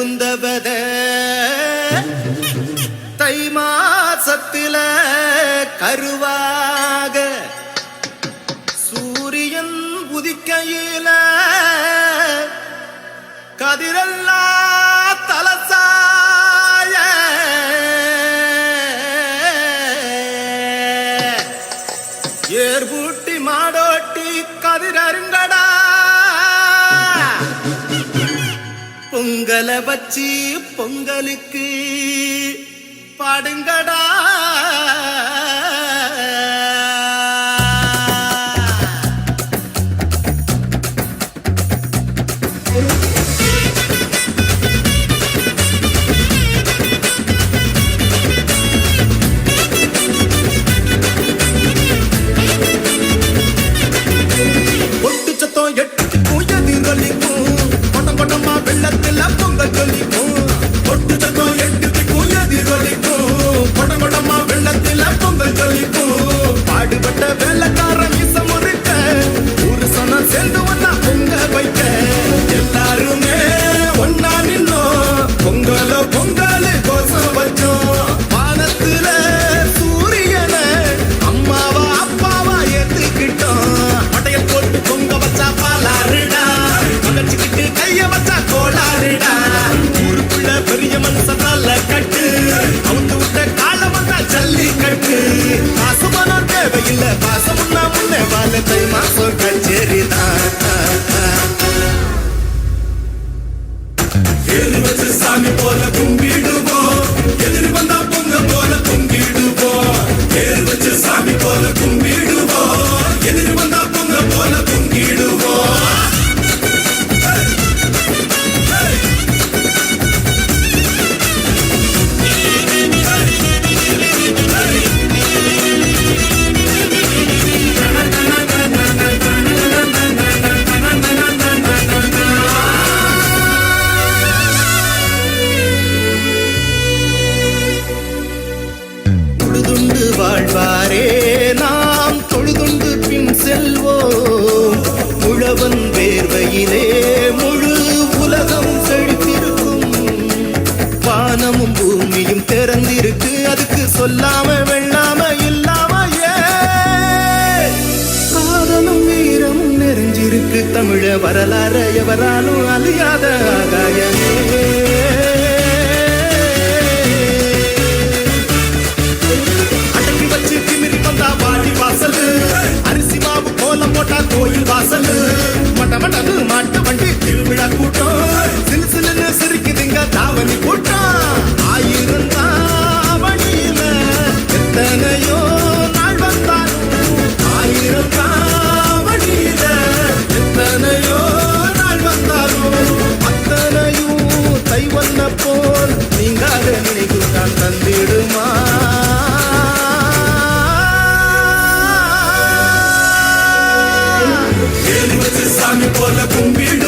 புகுந்தவத தை மாசத்தில கருவாக சூரியன் உதிக்கையில கதிரெல்லாம் தலசாய ஏர்பூட்டி மாடோட்டி கதிரருங்கடா பொங்கலை வச்சு பொங்கலுக்கு பாடுங்கடா ஒட்டு சத்தம் எட்டுக்கும் எதிரொலிக்கும் கொட்டம் கொட்டமா வெள்ளத்துல பொங்கல் சொல்லிக்கும் ஒட்டு சத்தம் எட்டுக்கும் எதிரொலிக்கும் கொட்டம் கொட்டமா வெள்ளத்துல பொங்கல் சொல்லிக்கும் பாடுபட்ட வெள்ளக்காரன் இசம் இருக்க ஒரு சனம் சேர்ந்து ஒன்னா பொங்க வைக்க எல்லாருமே ஒன்னா நின்னோம் பொங்கலோ பொங்கல் கோசம் வச்சோம் வானத்துல சூரியனை அம்மாவா அப்பாவா ஏத்துக்கிட்டோம் பட்டையல் போட்டு பொங்க வச்சா பாலாருடா மகச்சிக்கிட்டு கைய வச்சா கோளாறுடா ஊருக்குள்ள பெரிய மனுஷனால கட்டு அவுத்து விட்ட காலம் வந்தா ஜல்லி கட்டு பாசமான தேவையில்லை பாசமுன்னா முன்னே வாழ தை மாசம் கச்சேரிதான் ஏறு வச்சு சாமி போல கும்பிடுவோம் எதிரி வந்தா பொங்க போல கும்பிடுவோம் ஏறு வச்சு சாமி போல கும்பிடுவோம் எதிரி வந்தா பொங்க போல கும்பிடுவோம் தொழுதுண்டு வாழ்வாரே நாம் தொழுதுண்டு பின் செல்வோம் முழவன் வேர்வையிலே முழு உலகம் செழித்திருக்கும் வானமும் பூமியும் திறந்திருக்கு அதுக்கு சொல்லாம வெள்ளாம இல்லாம சாதனம் வீரமும் நிறைஞ்சிருக்கு தமிழ வரலாறு எவராலும் அழியாத ஆகாயமே அரிசி மாவு கோலம் போட்டா கோயில் வாசல் மட்ட மட்டது மாட்டு வண்டி திருவிழா கூட்டம் சிலு சிலுன்னு சிரிக்குதுங்க தாவணி கூட்டம் ஆயிரம் தாவணியில எத்தனையோ நாள் வந்தாலும் ஆயிரம் தாவணியில எத்தனையோ நாள் வந்தாலும் அத்தனையும் தை வந்த போல் நீங்காத நினைவு நான் தந்திடுமா சாமி போல கும்பிடு